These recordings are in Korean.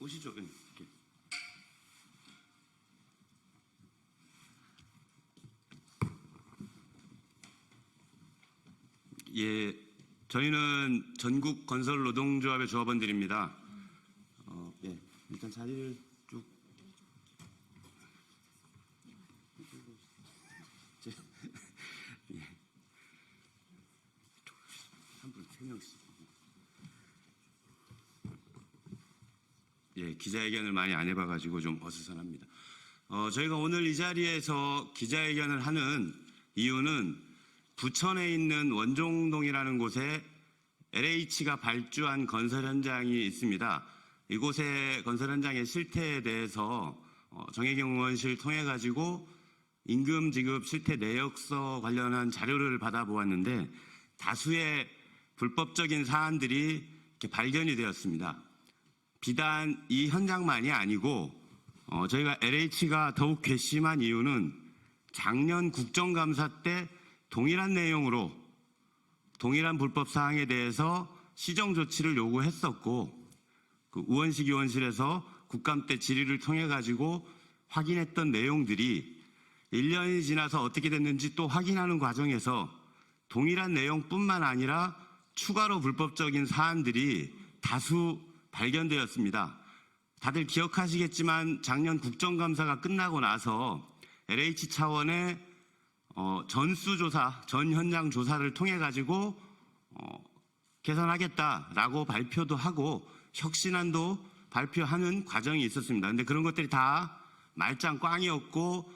보시죠. 이렇게. 예, 저희는 전국 건설 노동조합의 조합원들입니다. 예, 일단 자리를 쭉. 예. 한 분, 3명씩. 예, 기자회견을 많이 안 해봐가지고 좀 어수선합니다. 저희가 오늘 이 자리에서 기자회견을 하는 이유는 부천에 있는 원종동이라는 곳에 LH가 발주한 건설 현장이 있습니다. 이곳의 건설 현장의 실태에 대해서 정혜경 의원실 통해 가지고 임금 지급 실태 내역서 관련한 자료를 받아보았는데 다수의 불법적인 사안들이 이렇게 발견이 되었습니다. 비단 이 현장만이 아니고 저희가 LH가 더욱 괘씸한 이유는 작년 국정감사 때 동일한 내용으로 동일한 불법 사항에 대해서 시정 조치를 요구했었고 그 우원식 의원실에서 국감 때 질의를 통해 가지고 확인했던 내용들이 1년이 지나서 어떻게 됐는지 또 확인하는 과정에서 동일한 내용뿐만 아니라 추가로 불법적인 사안들이 다수 발견되었습니다. 다들 기억하시겠지만 작년 국정감사가 끝나고 나서 LH 차원의 전수조사, 전 현장 조사를 통해 가지고 개선하겠다라고 발표도 하고 혁신안도 발표하는 과정이 있었습니다. 그런데 그런 것들이 다 말짱 꽝이었고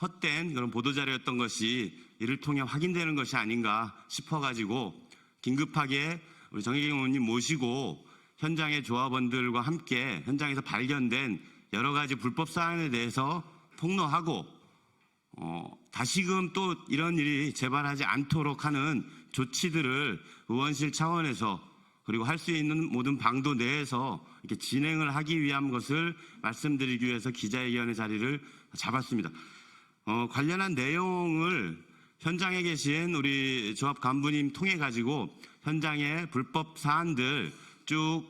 헛된 그런 보도자료였던 것이 이를 통해 확인되는 것이 아닌가 싶어가지고 긴급하게 우리 정혜경 의원님 모시고 현장의 조합원들과 함께 현장에서 발견된 여러 가지 불법 사안에 대해서 폭로하고 다시금 또 이런 일이 재발하지 않도록 하는 조치들을 의원실 차원에서 그리고 할 수 있는 모든 방도 내에서 이렇게 진행을 하기 위한 것을 말씀드리기 위해서 기자회견의 자리를 잡았습니다. 관련한 내용을 현장에 계신 우리 조합 간부님 통해 가지고 현장의 불법 사안들 쭉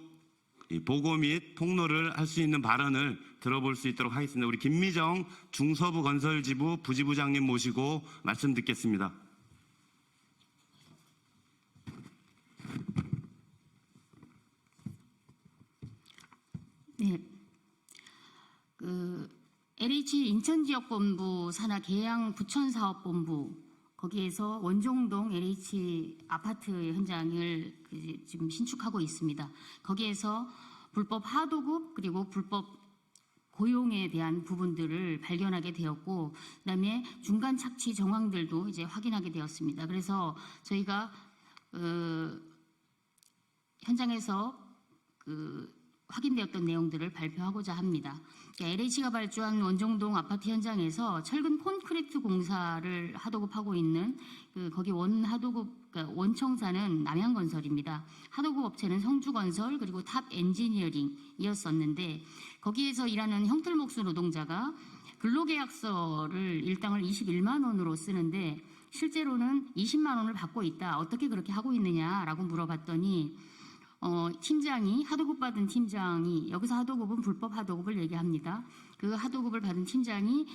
보고 및 폭로를 할 수 있는 발언을 들어볼 수 있도록 하겠습니다. 우리 김미정 중서부 건설지부 부지부장님 모시고 말씀 듣겠습니다. 네, LH 인천지역본부 산하 계양 부천사업본부 거기에서 원종동 LH 아파트 현장을 지금 신축하고 있습니다. 거기에서 불법 하도급 그리고 불법 고용에 대한 부분들을 발견하게 되었고, 그다음에 중간 착취 정황들도 이제 확인하게 되었습니다. 그래서 저희가 현장에서 확인되었던 내용들을 발표하고자 합니다. LH가 발주한 원종동 아파트 현장에서 철근 콘크리트 공사를 하도급하고 있는 거기 원청사는 남양건설입니다. 하도급 업체는 성주건설 그리고 탑 엔지니어링이었었는데 거기에서 일하는 형틀목수 노동자가 근로계약서를 일당을 21만 원으로 쓰는데 실제로는 20만 원을 받고 있다. 어떻게 그렇게 하고 있느냐라고 물어봤더니 팀장이 하도급 받은 팀장이 여기서 하도급은 불법 하도급을 얘기합니다. 그 하도급을 받은 팀장이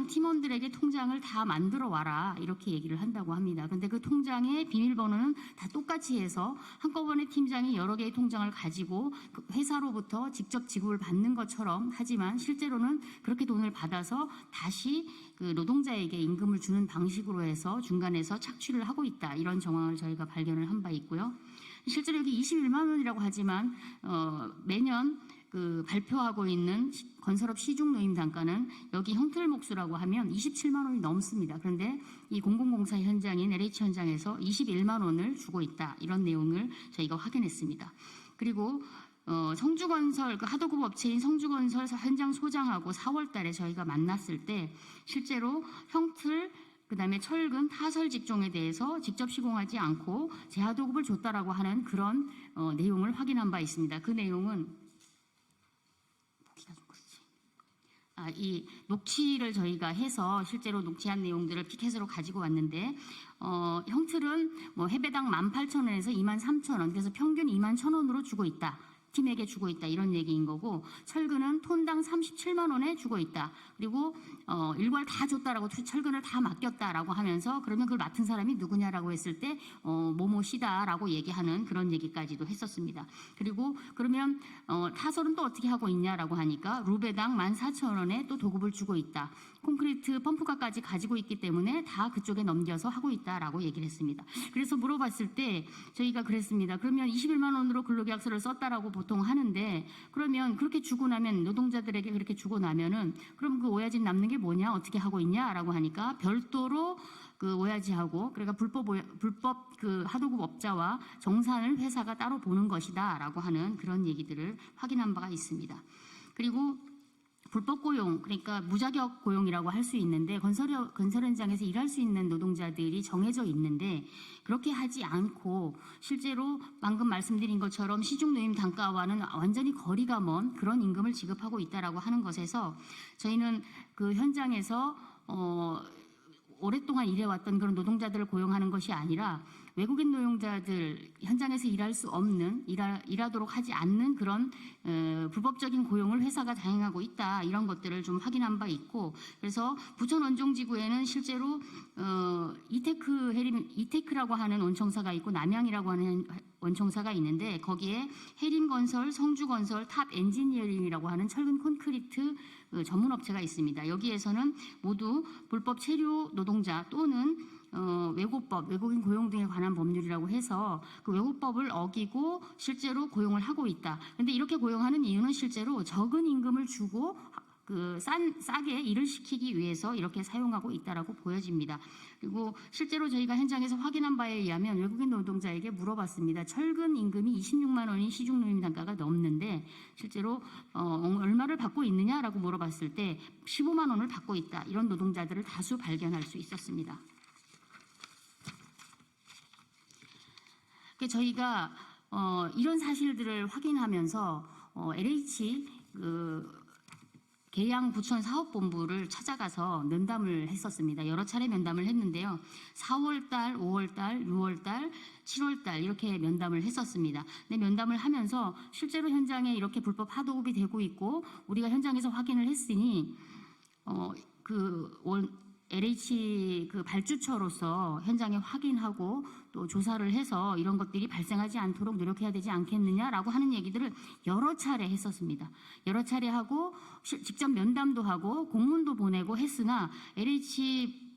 팀원들에게 통장을 다 만들어 와라 이렇게 얘기를 한다고 합니다. 그런데 그 통장의 비밀번호는 다 똑같이 해서 한꺼번에 팀장이 여러 개의 통장을 가지고 그 회사로부터 직접 지급을 받는 것처럼 하지만 실제로는 그렇게 돈을 받아서 다시 그 노동자에게 임금을 주는 방식으로 해서 중간에서 착취를 하고 있다. 이런 정황을 저희가 발견을 한 바 있고요. 실제로 여기 21만 원이라고 하지만 매년 발표하고 있는 건설업 시중 노임 단가는 여기 형틀목수라고 하면 27만 원이 넘습니다. 그런데 이 공공공사 현장인 LH 현장에서 21만 원을 주고 있다. 이런 내용을 저희가 확인했습니다. 그리고 성주건설 하도급 업체인 성주건설 현장 소장하고 4월 달에 저희가 만났을 때 실제로 형틀 그다음에 철근 타설 직종에 대해서 직접 시공하지 않고 재하도급을 줬다라고 하는 그런 내용을 확인한 바 있습니다. 그 내용은 이 녹취를 저희가 해서 실제로 녹취한 내용들을 피켓으로 가지고 왔는데 형틀은 해배당 18,000원에서 23,000원 그래서 평균 21,000원으로 주고 있다. 팀에게 주고 있다 이런 얘기인 거고, 철근은 톤당 37만 원에 주고 있다. 그리고 일괄 다 줬다라고 철근을 다 맡겼다라고 하면서, 그러면 그걸 맡은 사람이 누구냐라고 했을 때 뭐뭐 씨다라고 얘기하는 그런 얘기까지도 했었습니다. 그리고 그러면 타설은 또 어떻게 하고 있냐라고 하니까 루베당 14,000원에 또 도급을 주고 있다. 콘크리트 펌프카까지 가지고 있기 때문에 다 그쪽에 넘겨서 하고 있다라고 얘기를 했습니다. 그래서 물어봤을 때 저희가 그랬습니다. 그러면 21만 원으로 근로계약서를 썼다라고 보통 하는데, 그러면 그렇게 주고 나면, 노동자들에게 그렇게 주고 나면은 그럼 그 오야지 남는 게 뭐냐, 어떻게 하고 있냐라고 하니까 별도로 그 오야지하고, 그러니까 불법 그 하도급 업자와 정산을 회사가 따로 보는 것이다라고 하는 그런 얘기들을 확인한 바가 있습니다. 그리고 불법 고용, 그러니까 무자격 고용이라고 할 수 있는데, 건설 현장에서 일할 수 있는 노동자들이 정해져 있는데, 그렇게 하지 않고 실제로 방금 말씀드린 것처럼 시중노임 단가와는 완전히 거리가 먼 그런 임금을 지급하고 있다라고 하는 것에서, 저희는 그 현장에서 오랫동안 일해왔던 그런 노동자들을 고용하는 것이 아니라 외국인 노동자들, 현장에서 일할 수 없는, 일하도록 하지 않는 그런 불법적인 고용을 회사가 자행하고 있다, 이런 것들을 좀 확인한 바 있고, 그래서 부천 원종지구에는 실제로 이테크라고 하는 원청사가 있고 남양이라고 하는 원청사가 있는데, 거기에 해림건설, 성주건설, 탑 엔지니어링이라고 하는 철근 콘크리트 전문 업체가 있습니다. 여기에서는 모두 불법 체류 노동자 또는 외고법, 외국인 고용 등에 관한 법률이라고 해서 그 외고법을 어기고 실제로 고용을 하고 있다. 그런데 이렇게 고용하는 이유는 실제로 적은 임금을 주고 싸게 일을 시키기 위해서 이렇게 사용하고 있다라고 보여집니다. 그리고 실제로 저희가 현장에서 확인한 바에 의하면 외국인 노동자에게 물어봤습니다. 철근 임금이 26만 원이 시중노임 단가가 넘는데 실제로 얼마를 받고 있느냐라고 물어봤을 때 15만 원을 받고 있다. 이런 노동자들을 다수 발견할 수 있었습니다. 저희가 이런 사실들을 확인하면서 LH 계양 부천 사업본부를 찾아가서 면담을 했었습니다. 여러 차례 면담을 했는데요. 4월달, 5월달, 6월달, 7월달 이렇게 면담을 했었습니다. 근데 면담을 하면서 실제로 현장에 이렇게 불법 하도급이 되고 있고, 우리가 현장에서 확인을 했으니 LH 발주처로서 현장에 확인하고 또 조사를 해서 이런 것들이 발생하지 않도록 노력해야 되지 않겠느냐라고 하는 얘기들을 여러 차례 했었습니다. 여러 차례 하고 직접 면담도 하고 공문도 보내고 했으나 LH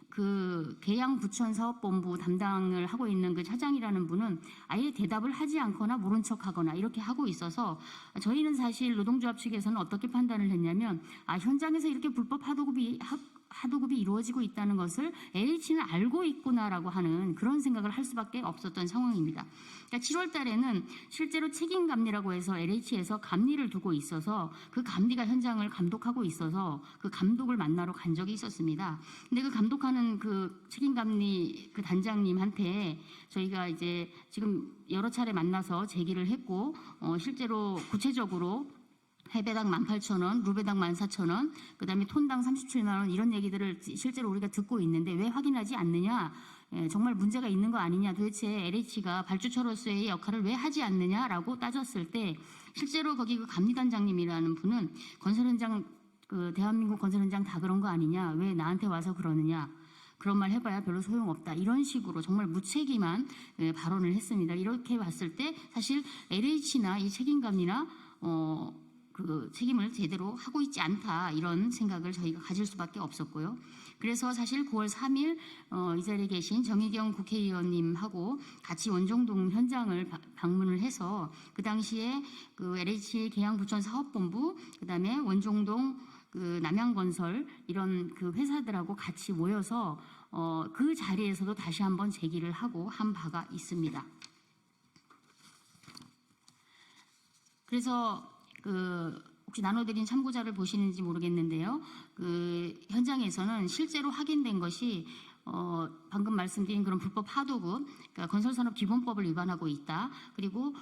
계양 부천 사업본부 담당을 하고 있는 그 차장이라는 분은 아예 대답을 하지 않거나 모른 척하거나 이렇게 하고 있어서, 저희는 사실 노동조합 측에서는 어떻게 판단을 했냐면, 현장에서 이렇게 불법 하도급이 이루어지고 있다는 것을 LH는 알고 있구나라고 하는 그런 생각을 할 수밖에 없었던 상황입니다. 그러니까 7월 달에는 실제로 책임감리라고 해서 LH에서 감리를 두고 있어서 그 감리가 현장을 감독하고 있어서 그 감독을 만나러 간 적이 있었습니다. 근데 그 감독하는 그 책임감리 그 단장님한테 저희가 이제 지금 여러 차례 만나서 제기를 했고, 실제로 구체적으로 해배당 18,000원, 루베당 14,000원, 그 다음에 톤당 37만 원 이런 얘기들을 실제로 우리가 듣고 있는데 왜 확인하지 않느냐, 정말 문제가 있는 거 아니냐, 도대체 LH가 발주처로서의 역할을 왜 하지 않느냐라고 따졌을 때, 실제로 거기 그 감리단장님이라는 분은 건설 현장, 대한민국 건설 현장 다 그런 거 아니냐, 왜 나한테 와서 그러느냐, 그런 말 해봐야 별로 소용없다, 이런 식으로 정말 무책임한 발언을 했습니다. 이렇게 봤을 때 사실 LH나 이 책임감리나 책임을 제대로 하고 있지 않다, 이런 생각을 저희가 가질 수밖에 없었고요. 그래서 사실 9월 3일 이 자리에 계신 정의경 국회의원님하고 같이 원종동 현장을 방문을 해서 그 당시에 LH 계양 부천 사업본부, 그다음에 원종동 남양건설 이런 회사들하고 같이 모여서 그 자리에서도 다시 한번 제기를 하고 한 바가 있습니다. 그래서 혹시 나눠드린 참고자를 보시는지 모르겠는데요. 현장에서는 실제로 확인된 것이 방금 말씀드린 그런 불법 하도급, 그러니까 건설산업기본법을 위반하고 있다. 그리고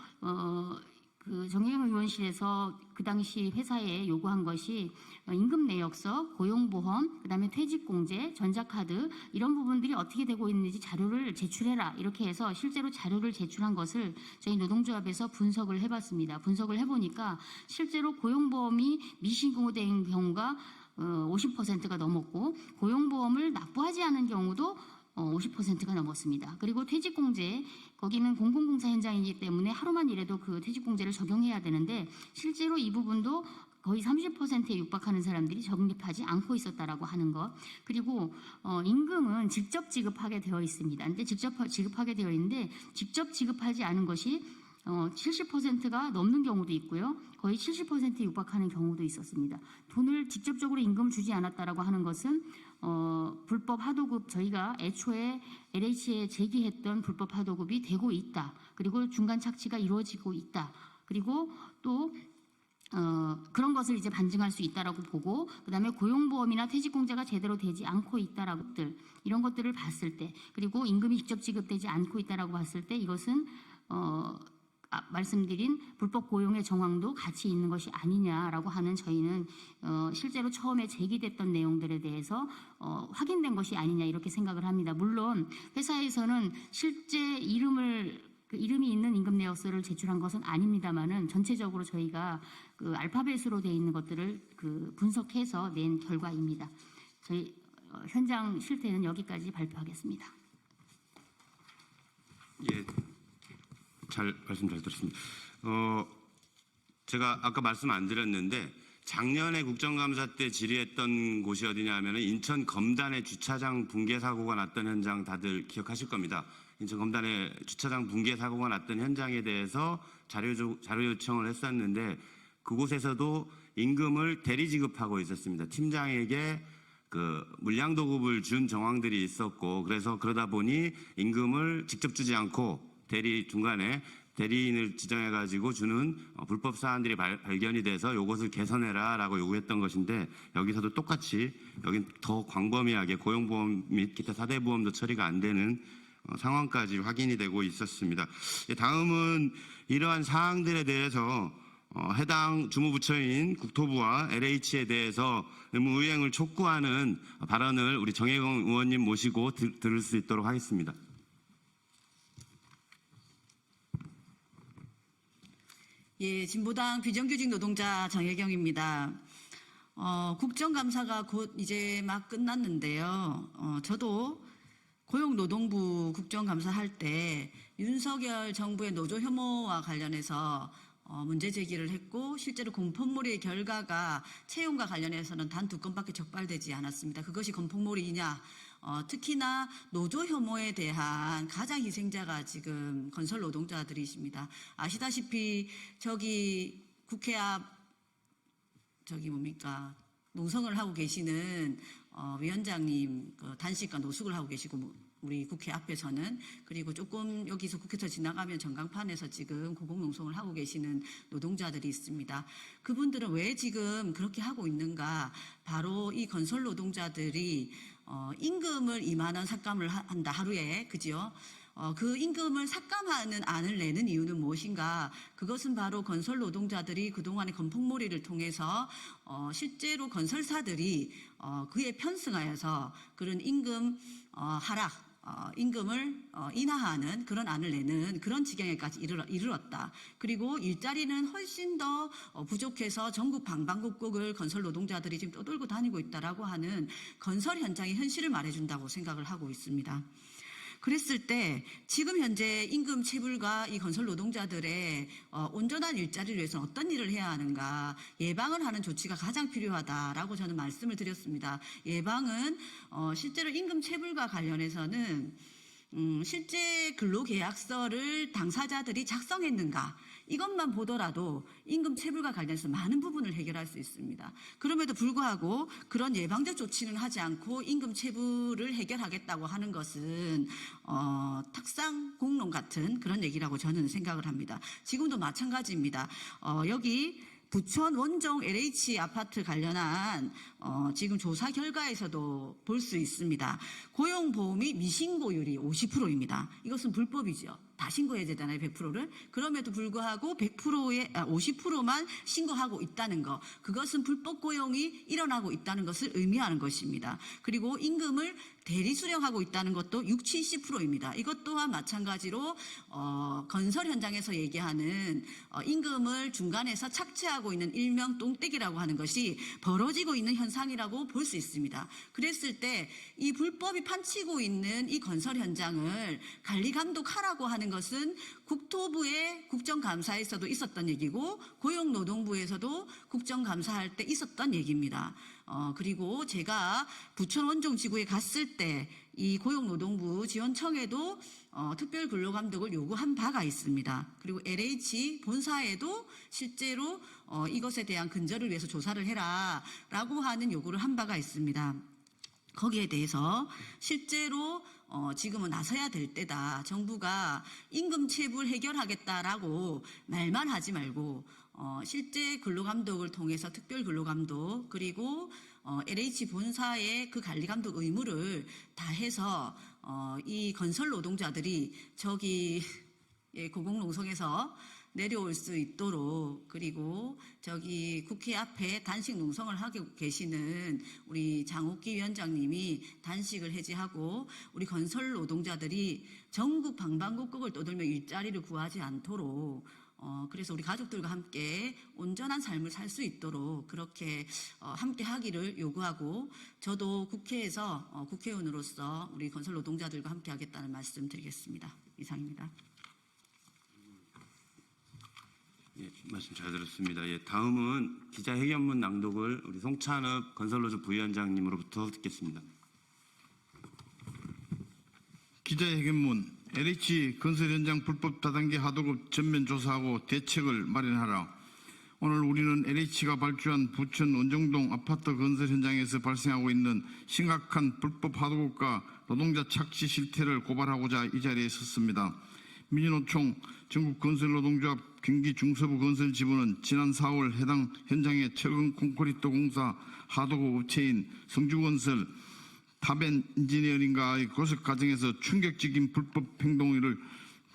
그 정혜경 의원실에서 그 당시 회사에 요구한 것이 임금 내역서, 고용보험, 그다음에 퇴직공제, 전자카드 이런 부분들이 어떻게 되고 있는지 자료를 제출해라 이렇게 해서 실제로 자료를 제출한 것을 저희 노동조합에서 분석을 해봤습니다. 분석을 해보니까 실제로 고용보험이 미신고된 경우가 50%가 넘었고 고용보험을 납부하지 않은 경우도 50%가 넘었습니다. 그리고 퇴직공제, 거기는 공공공사 현장이기 때문에 하루만 일해도 그 퇴직공제를 적용해야 되는데 실제로 이 부분도 거의 30%에 육박하는 사람들이 적립하지 않고 있었다라고 하는 것. 그리고 임금은 직접 지급하게 되어 있습니다. 근데 직접 지급하게 되어 있는데 직접 지급하지 않은 것이 70%가 넘는 경우도 있고요. 거의 70%에 육박하는 경우도 있었습니다. 돈을 직접적으로 임금을 주지 않았다라고 하는 것은 불법 하도급 저희가 애초에 LH에 제기했던 불법 하도급이 되고 있다. 그리고 중간 착취가 이루어지고 있다. 그리고 또 그런 것을 이제 반증할 수 있다라고 보고 그다음에 고용보험이나 퇴직공제가 제대로 되지 않고 있다라고 이런 것들을 봤을 때 그리고 임금이 직접 지급되지 않고 있다라고 봤을 때 이것은 말씀드린 불법 고용의 정황도 같이 있는 것이 아니냐라고 하는 저희는 실제로 처음에 제기됐던 내용들에 대해서 확인된 것이 아니냐 이렇게 생각을 합니다. 물론 회사에서는 실제 이름이 있는 임금 내역서를 제출한 것은 아닙니다만은 전체적으로 저희가 그 알파벳으로 되어 있는 것들을 그 분석해서 낸 결과입니다. 저희 현장 실태는 여기까지 발표하겠습니다. 예, 말씀 잘 들었습니다. 제가 아까 말씀 안 드렸는데 작년에 국정감사 때 질의했던 곳이 어디냐 하면은 인천 검단의 주차장 붕괴 사고가 났던 현장 다들 기억하실 겁니다. 인천 검단의 주차장 붕괴 사고가 났던 현장에 대해서 자료 요청을 했었는데 그곳에서도 임금을 대리 지급하고 있었습니다. 팀장에게 그 물량 도급을 준 정황들이 있었고 그러다 보니 임금을 직접 주지 않고 중간에 대리인을 지정해가지고 주는 불법 사안들이 발견이 돼서 이것을 개선해라라고 요구했던 것인데 여기서도 똑같이 여긴 더 광범위하게 고용보험 및 기타 사대보험도 처리가 안 되는 상황까지 확인이 되고 있었습니다. 다음은 이러한 사항들에 대해서 해당 주무부처인 국토부와 LH에 대해서 의무이행을 촉구하는 발언을 우리 정혜경 의원님 모시고 들을 수 있도록 하겠습니다. 예, 진보당 비정규직 노동자 정혜경입니다. 국정감사가 곧 이제 막 끝났는데요. 저도 고용노동부 국정감사 할 때 윤석열 정부의 노조 혐오와 관련해서 문제 제기를 했고 실제로 공포몰이의 결과가 채용과 관련해서는 단 2건밖에 적발되지 않았습니다. 그것이 건폭몰이냐? 특히나 노조 혐오에 대한 가장 희생자가 지금 건설 노동자들이십니다. 아시다시피 저기 국회 앞 농성을 하고 계시는 위원장님 단식과 노숙을 하고 계시고 우리 국회 앞에서는 그리고 조금 여기서 국회에서 지나가면 전광판에서 지금 고공농성을 하고 계시는 노동자들이 있습니다. 그분들은 왜 지금 그렇게 하고 있는가? 바로 이 건설 노동자들이 임금을 2만 원 삭감을 한다 하루에 그죠? 그 임금을 삭감하는 안을 내는 이유는 무엇인가? 그것은 바로 건설 노동자들이 그동안의 건폭몰이를 통해서 실제로 건설사들이 그에 편승하여서 그런 임금 하락 임금을 인하하는 그런 안을 내는 그런 지경에까지 이르렀다. 그리고 일자리는 훨씬 더 부족해서 전국 방방곡곡을 건설 노동자들이 지금 떠돌고 다니고 있다라고 하는 건설 현장의 현실을 말해준다고 생각을 하고 있습니다. 그랬을 때 지금 현재 임금 체불과 이 건설 노동자들의 온전한 일자리를 위해서 어떤 일을 해야 하는가 예방을 하는 조치가 가장 필요하다라고 저는 말씀을 드렸습니다. 예방은 실제로 임금 체불과 관련해서는 실제 근로계약서를 당사자들이 작성했는가 이것만 보더라도 임금 체불과 관련해서 많은 부분을 해결할 수 있습니다. 그럼에도 불구하고 그런 예방적 조치는 하지 않고 임금 체불을 해결하겠다고 하는 것은 탁상 공론 같은 그런 얘기라고 저는 생각을 합니다. 지금도 마찬가지입니다. 여기 부천 원종 LH 아파트 관련한 지금 조사 결과에서도 볼 수 있습니다. 고용보험이 미신고율이 50%입니다. 이것은 불법이죠. 다 신고해야 되잖아요, 100%를. 그럼에도 불구하고 50%만 신고하고 있다는 거. 그것은 불법 고용이 일어나고 있다는 것을 의미하는 것입니다. 그리고 임금을 대리 수령하고 있다는 것도 70~70%입니다. 이것 또한 마찬가지로 건설 현장에서 얘기하는 임금을 중간에서 착취하고 있는 일명 똥떼기라고 하는 것이 벌어지고 있는 현상이라고 볼 수 있습니다. 그랬을 때 이 불법이 판치고 있는 이 건설 현장을 관리 감독하라고 하는 것은 국토부의 국정감사에서도 있었던 얘기고 고용노동부에서도 국정감사할 때 있었던 얘기입니다. 그리고 제가 부천 원종지구에 갔을 때 이 고용노동부 지원청에도 특별근로감독을 요구한 바가 있습니다. 그리고 LH 본사에도 실제로 이것에 대한 근절을 위해서 조사를 해라라고 하는 요구를 한 바가 있습니다. 거기에 대해서 실제로 지금은 나서야 될 때다. 정부가 임금 체불 해결하겠다라고 말만 하지 말고 실제 근로감독을 통해서 특별근로감독 그리고 LH 본사의 그 관리감독 의무를 다해서 이 건설 노동자들이 저기 고공농성에서 내려올 수 있도록 그리고 저기 국회 앞에 단식 농성을 하고 계시는 우리 장옥기 위원장님이 단식을 해제하고 우리 건설 노동자들이 전국 방방곡곡을 떠돌며 일자리를 구하지 않도록 그래서 우리 가족들과 함께 온전한 삶을 살 수 있도록 그렇게 함께 하기를 요구하고 저도 국회에서 국회의원으로서 우리 건설 노동자들과 함께 하겠다는 말씀 드리겠습니다. 이상입니다. 예, 말씀 잘 들었습니다. 예, 다음은 기자회견문 낭독을 우리 송찬읍 건설노조 부위원장님으로부터 듣겠습니다. 기자회견문 LH 건설 현장 불법 다단계 하도급 전면 조사하고 대책을 마련하라. 오늘 우리는 LH가 발주한 부천 원정동 아파트 건설 현장에서 발생하고 있는 심각한 불법 하도급과 노동자 착취 실태를 고발하고자 이 자리에 섰습니다. 민주노총 전국건설노동조합 경기 중서부 건설지부는 지난 4월 해당 현장의 철근 콘크리트 공사 하도급 업체인 성주건설 탑엔지니어링과의 고속 과정에서 충격적인 불법 행동을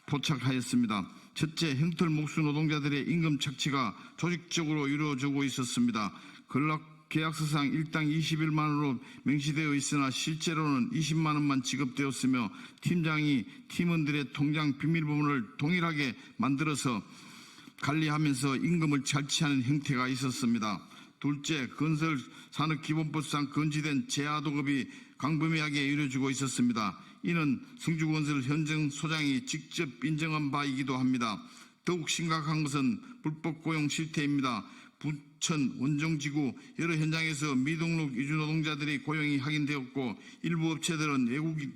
포착하였습니다. 첫째, 형틀 목수 노동자들의 임금 착취가 조직적으로 이루어지고 있었습니다. 계약서상 일당 21만 원으로 명시되어 있으나 실제로는 20만 원만 지급되었으며 팀장이 팀원들의 통장 비밀번호를 동일하게 만들어서 관리하면서 임금을 착취하는 형태가 있었습니다. 둘째, 건설산업기본법상 금지된 재하도급이 광범위하게 이루어지고 있었습니다. 이는 성주건설 현장 소장이 직접 인정한 바이기도 합니다. 더욱 심각한 것은 불법 고용 실태입니다. 부천 원정지구 여러 현장에서 미등록 이주 노동자들이 고용이 확인되었고 일부 업체들은 외국인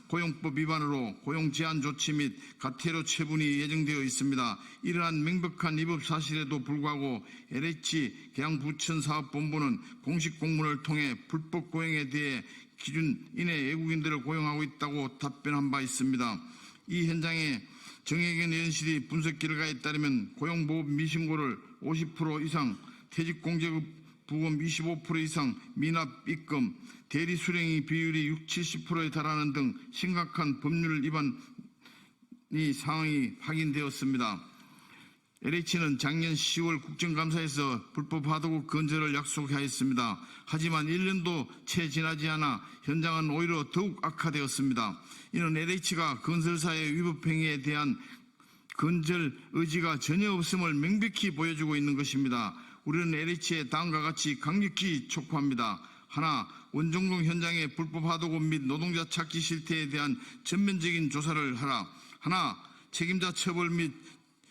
고용법 위반으로 고용 제한 조치 및 가태료 처분이 예정되어 있습니다. 이러한 명백한 위법 사실에도 불구하고 LH 계양부천사업본부는 공식 공문을 통해 불법 고용에 대해 기준 이내 외국인들을 고용하고 있다고 답변한 바 있습니다. 이 현장에 정혜견 의원실이 분석 결과에 따르면 고용보험 미신고를 50% 이상, 퇴직공제급 부금 25% 이상, 미납 입금, 대리 수령의 비율이 60~70%에 달하는 등 심각한 법률 위반 상황이 확인되었습니다. LH는 작년 10월 국정감사에서 불법 하도급 건절을 약속하였습니다. 하지만 1년도 채 지나지 않아 현장은 오히려 더욱 악화되었습니다. 이는 LH가 건설사의 위법 행위에 대한 건절 의지가 전혀 없음을 명백히 보여주고 있는 것입니다. 우리는 LH의 다음과 같이 강력히 촉구합니다. 하나, 원정동 현장의 불법 하도급 및 노동자 착취 실태에 대한 전면적인 조사를 하라. 하나, 책임자 처벌 및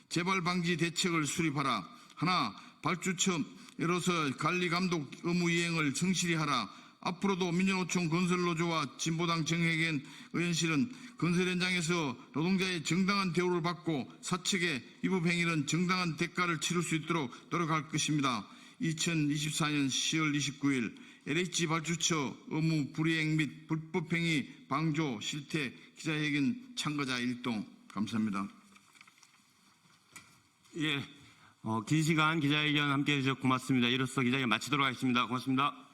재발 방지 대책을 수립하라. 하나, 발주처로서 관리 감독 의무 이행을 성실히 하라. 앞으로도 민주노총 건설노조와 진보당 정혜견 의원실은 건설 현장에서 노동자의 정당한 대우를 받고 사측의 위법 행위는 정당한 대가를 치를 수 있도록 노력할 것입니다. 2024년 10월 29일 LH 발주처 의무 불이행 및 불법 행위 방조 실태 기자회견 참가자 1동. 감사합니다. 예, 긴 시간 기자회견 함께해 주셔서 고맙습니다. 이로써 기자회견 마치도록 하겠습니다. 고맙습니다.